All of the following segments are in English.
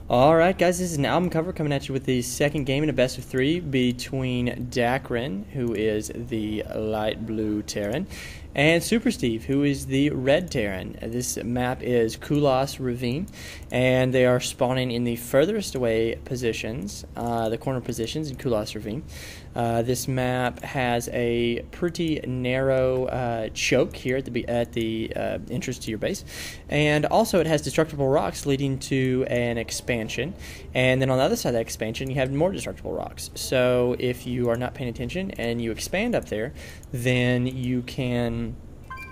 Alright guys, this is an album cover coming at you with the second game in a best of 3 between Dakrin, who is the light blue Terran, and SuperSteve, who is the red Terran. This map is Kulas Ravine, and they are spawning in the furthest away positions, the corner positions in Kulas Ravine. This map has a pretty narrow choke here at the entrance to your base, and also it has destructible rocks leading to an expansion, and then on the other side of that expansion you have more destructible rocks. So if you are not paying attention and you expand up there, then you can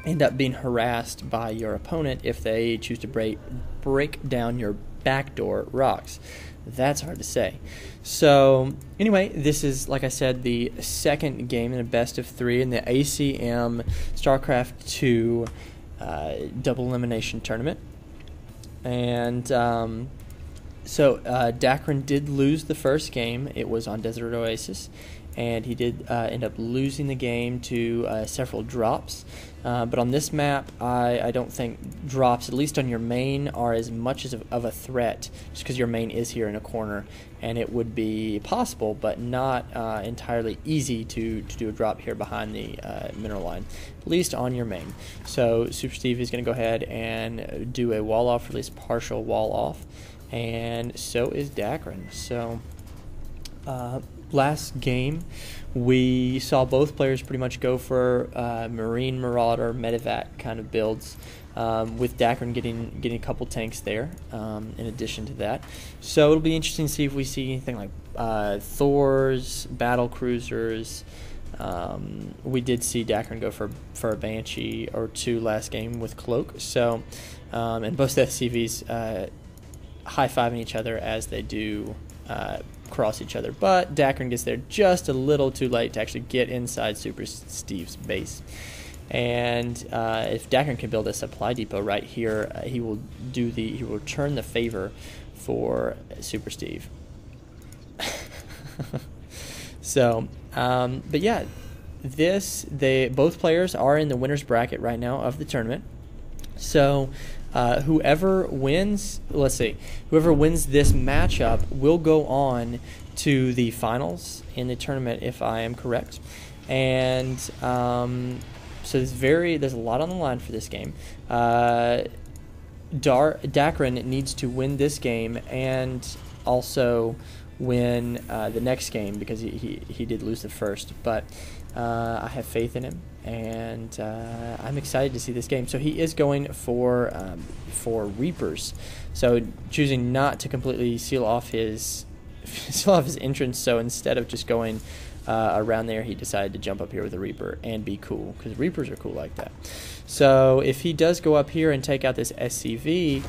end up being harassed by your opponent if they choose to break down your backdoor rocks. That's hard to say. So anyway, this is, like I said, the second game in a best of 3 in the ACM Starcraft 2 Double Elimination Tournament. And so Dakrin did lose the first game. It was on Desert Oasis, and he did end up losing the game to several drops. But on this map, I don't think drops, at least on your main, are as much of a threat, just because your main is here in a corner, and it would be possible, but not entirely easy to do a drop here behind the mineral line, at least on your main. So SuperSteve is going to go ahead and do a wall off, or at least partial wall off, and so is Dakrin. So last game, we saw both players pretty much go for Marine, Marauder, Medevac kind of builds, with Dakrin getting a couple tanks there in addition to that. So it'll be interesting to see if we see anything like Thors, battle cruisers. We did see Dakrin go for a Banshee or two last game with Cloak. So and both the SCVs high-fiving each other as they do cross each other, but Dakrin gets there just a little too late to actually get inside SuperSteve's base. And if Dakrin can build a supply depot right here, he will return the favor for SuperSteve. So, but yeah, both players are in the winner's bracket right now of the tournament. So whoever wins this matchup will go on to the finals in the tournament, if I am correct. And so there's a lot on the line for this game. Dakrin needs to win this game and also win the next game, because he did lose the first, but I have faith in him, and I'm excited to see this game. So he is going for Reapers, so choosing not to completely seal off his entrance. So instead of just going around there, he decided to jump up here with a Reaper and be cool, because Reapers are cool like that. So if he does go up here and take out this SCV,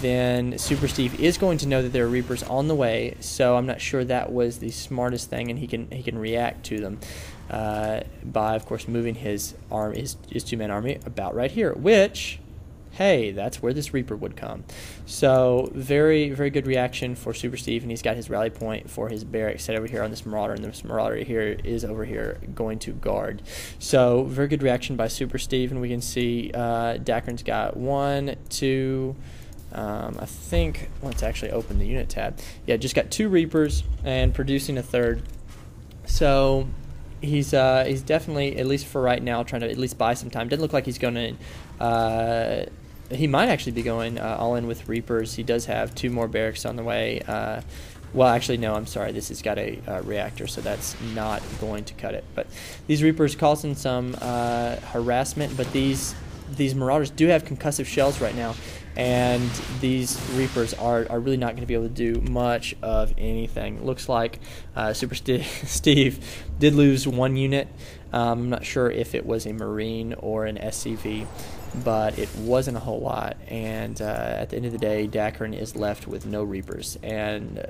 then SuperSteve is going to know that there are Reapers on the way. So I'm not sure that was the smartest thing, and he can react to them by, of course, moving his two-man army about right here, which, hey, that's where this Reaper would come. So very, very good reaction for SuperSteve, and he's got his rally point for his barracks set over here on this Marauder, and this Marauder here is over here going to guard. So very good reaction by SuperSteve, and we can see Dakrin's got 1, 2, I think, let's actually open the unit tab. Yeah, just got 2 Reapers and producing a third. So he's definitely, at least for right now, trying to at least buy some time. Doesn't look like he's going to. He might actually be going all in with Reapers. He does have 2 more barracks on the way. Well, actually, no, I'm sorry. This has got a reactor, so that's not going to cut it. But these Reapers causing some harassment, but these Marauders do have concussive shells right now, and these Reapers are really not going to be able to do much of anything. Looks like SuperSteve did lose 1 unit. I'm not sure if it was a Marine or an SCV, but it wasn't a whole lot. And at the end of the day, Dakrin is left with no Reapers, and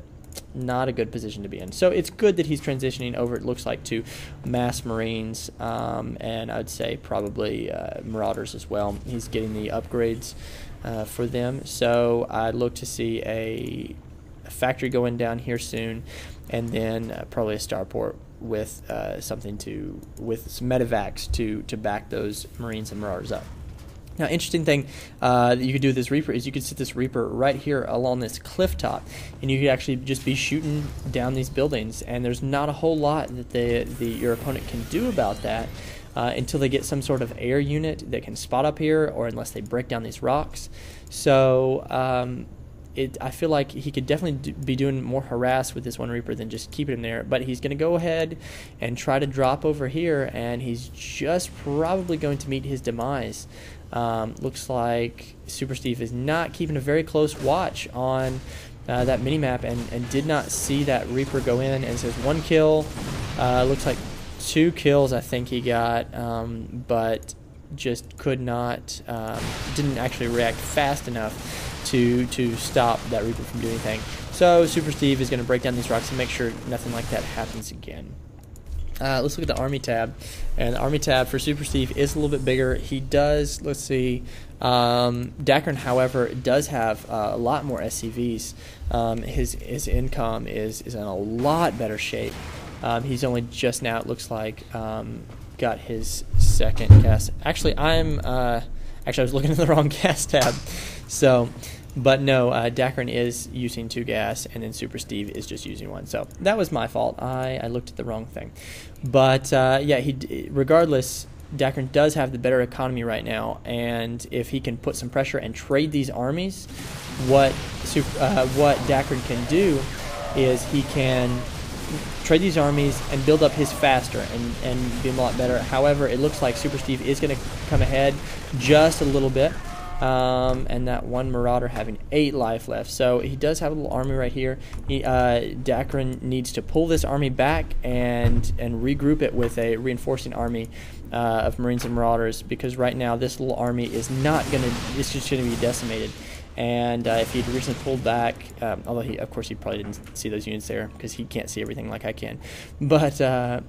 not a good position to be in. So it's good that he's transitioning over, it looks like, to mass Marines, and I'd say probably Marauders as well. He's getting the upgrades for them. So I'd look to see a factory going down here soon, and then probably a starport with with some medevacs to back those Marines and Marauders up. Now, interesting thing that you could do with this Reaper is you could sit this Reaper right here along this cliff top, and you could actually just be shooting down these buildings, and there's not a whole lot that your opponent can do about that until they get some sort of air unit that can spot up here, or unless they break down these rocks. So I feel like he could definitely be doing more harass with this one Reaper than just keeping him there. But he's going to go ahead and try to drop over here, and he's just probably going to meet his demise. Looks like SuperSteve is not keeping a very close watch on that minimap and did not see that Reaper go in. And says 1 kill. Looks like 2 kills I think he got, but just could not, didn't actually react fast enough to stop that Reaper from doing anything. So SuperSteve is going to break down these rocks and make sure nothing like that happens again. Let's look at the Army tab. And the Army tab for SuperSteve is a little bit bigger. He does, let's see, Dakrin, however, does have a lot more SCVs. His income is in a lot better shape. He's only just now, it looks like, got his second cast. Actually, I was looking at the wrong gas tab. So, but no, Dakrin is using 2 gas, and then SuperSteve is just using 1. So that was my fault. I looked at the wrong thing. But yeah, regardless, Dakrin does have the better economy right now, and if he can put some pressure and trade these armies, what Dakrin can do is he can trade these armies and build up his faster and be a lot better. However, it looks like SuperSteve is going to come ahead just a little bit, and that one Marauder having 8 life left. So he does have a little army right here. Dakrin needs to pull this army back and regroup it with a reinforcing army of Marines and Marauders, because right now this little army is not going to, it's just going to be decimated. And if he'd recently pulled back, although of course he probably didn't see those units there because he can't see everything like I can. But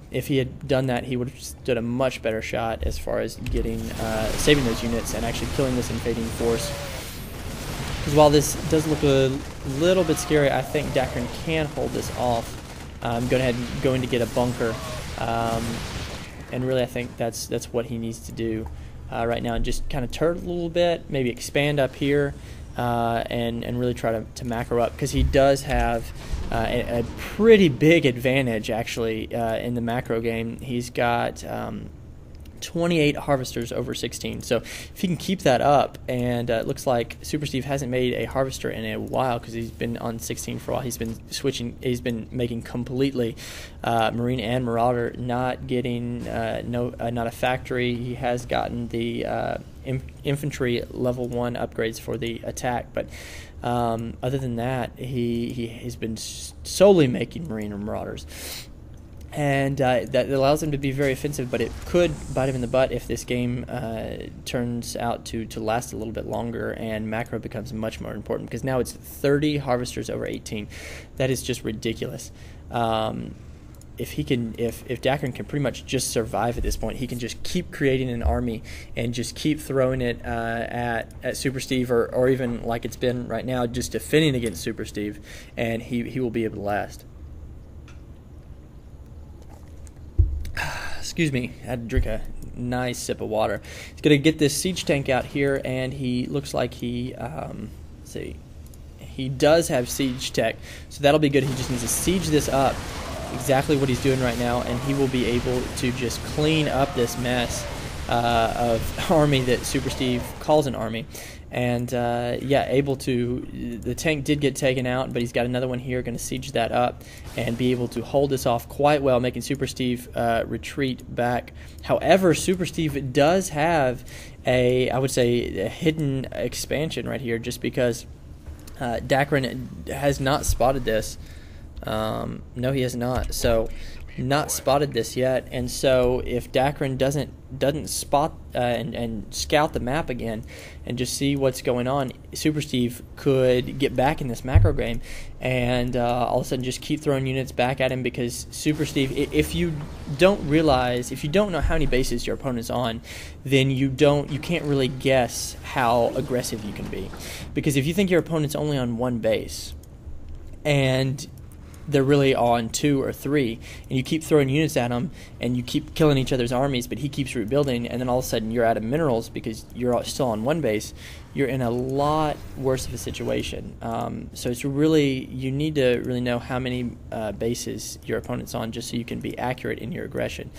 if he had done that, he would have stood a much better shot as far as getting saving those units and actually killing this invading force. Because while this does look a little bit scary, I think Dakrin can hold this off. Going to get a bunker, and really I think that's what he needs to do right now, and just kind of turn a little bit, maybe expand up here. And really try to macro up, because he does have a pretty big advantage actually in the macro game. He's got 28 harvesters over 16. So if he can keep that up, and it looks like SuperSteve hasn't made a harvester in a while because he's been on 16 for a while. He's been switching. He's been making completely Marine and Marauder, not getting not a factory. He has gotten the infantry level 1 upgrades for the attack, but other than that, he has been solely making Marine and Marauders. And that allows him to be very offensive, but it could bite him in the butt if this game turns out to last a little bit longer and macro becomes much more important, because now it's 30 harvesters over 18. That is just ridiculous. If Dakrin can pretty much just survive at this point, he can just keep creating an army and just keep throwing it at SuperSteve, or even like it's been right now, just defending against SuperSteve, and he will be able to last. Excuse me, I had to drink a nice sip of water. He's going to get this siege tank out here, and he looks like he, let's see, he does have siege tech, so that'll be good. He just needs to siege this up, exactly what he's doing right now, and he will be able to just clean up this mess of army that SuperSteve calls an army. And yeah, able to, the tank did get taken out, but he's got another one here, going to siege that up and be able to hold this off quite well, making SuperSteve retreat back. However, SuperSteve does have I would say, a hidden expansion right here, just because Dakrin has not spotted this. No, he has not. So, not spotted this yet, and so if Dakrin doesn't spot and scout the map again and just see what's going on, SuperSteve could get back in this macro game and all of a sudden just keep throwing units back at him, because SuperSteve, if you don't know how many bases your opponent's on, then you can't really guess how aggressive you can be, because if you think your opponent's only on 1 base and they're really on 2 or 3, and you keep throwing units at them, and you keep killing each other's armies, but he keeps rebuilding, and then all of a sudden you're out of minerals because you're still on 1 base, you're in a lot worse of a situation. So it's really, you need to really know how many bases your opponent's on just so you can be accurate in your aggression.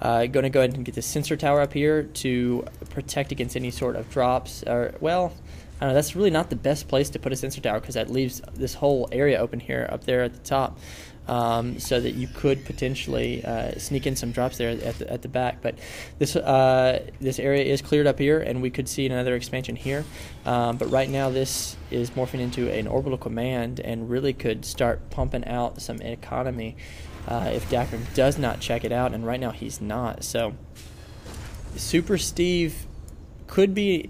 Going to go ahead and get the sensor tower up here to protect against any sort of drops, or, well, I don't know, that's really not the best place to put a sensor tower because that leaves this whole area open here up there at the top, so that you could potentially sneak in some drops there at the back. But this area is cleared up here, and we could see another expansion here. But right now this is morphing into an orbital command and really could start pumping out some economy if Dakrin does not check it out, and right now he's not. So SuperSteve could be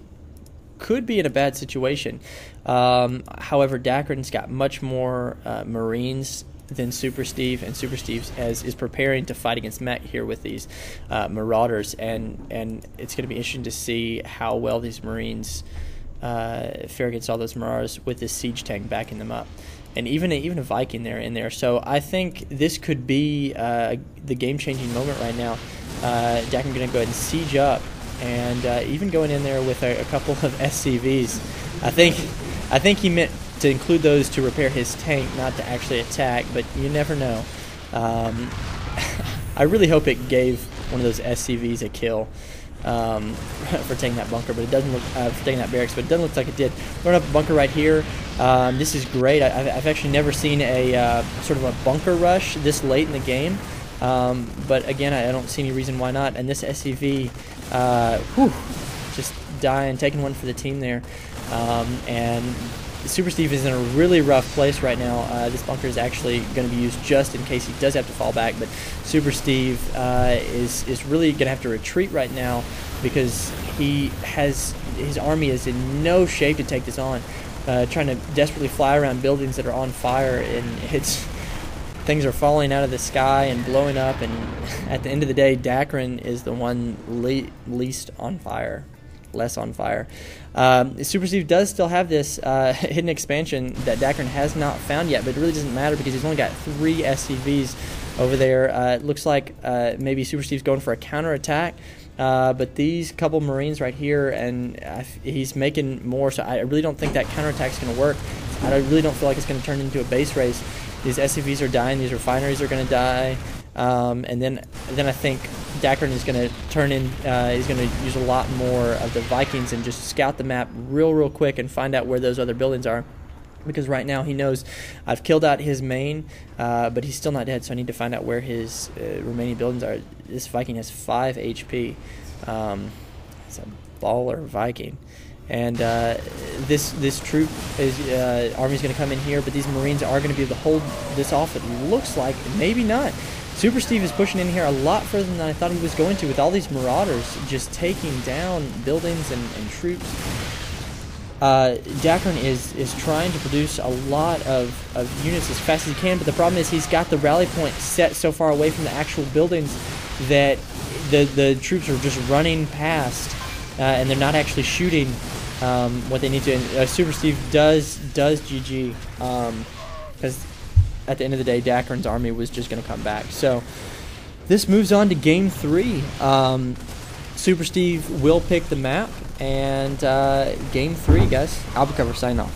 in a bad situation. However, Dakrin's got much more Marines than SuperSteve, and SuperSteve is preparing to fight against mech here with these Marauders, and it's going to be interesting to see how well these Marines fare against all those Marauders with this siege tank backing them up, and even a Viking there in there. So I think this could be the game-changing moment right now. Dakrin's going to go ahead and siege up, and even going in there with a couple of SCVs. I think he meant to include those to repair his tank, not to actually attack, but you never know. I really hope it gave one of those SCVs a kill for taking that bunker, but it doesn't look for taking that barracks, but it doesn't look like it did. Throwing up a bunker right here. This is great. I've actually never seen a sort of a bunker rush this late in the game. But again, I don't see any reason why not. And this SCV, just dying, taking one for the team there. And SuperSteve is in a really rough place right now. This bunker is actually going to be used just in case he does have to fall back. But SuperSteve is really going to have to retreat right now because his army is in no shape to take this on. Trying to desperately fly around buildings that are on fire, and things are falling out of the sky and blowing up, and at the end of the day, Dakrin is the one least on fire, less on fire. SuperSteve does still have this hidden expansion that Dakrin has not found yet, but it really doesn't matter because he's only got 3 SCVs over there. It looks like maybe SuperSteve's going for a counterattack, but these couple Marines right here, and he's making more, so I really don't think that counterattack's going to work. I really don't feel like it's going to turn into a base race. These SCVs are dying, these refineries are going to die, and then I think Dakrin is going to turn in, he's going to use a lot more of the Vikings and just scout the map real quick and find out where those other buildings are. Because right now he knows I've killed out his main, but he's still not dead, so I need to find out where his remaining buildings are. This Viking has 5 HP. It's a baller Viking. And this troop army's going to come in here, but these Marines are going to be able to hold this off. It looks like, maybe not. SuperSteve is pushing in here a lot further than I thought he was going to, with all these Marauders just taking down buildings and troops. Dakrin is trying to produce a lot of units as fast as he can, but the problem is he's got the rally point set so far away from the actual buildings that the troops are just running past, and they're not actually shooting what they need to. SuperSteve does GG, because at the end of the day, Dakrin's army was just going to come back. So this moves on to Game 3. SuperSteve will pick the map, and Game 3, guys. Albucover signing off.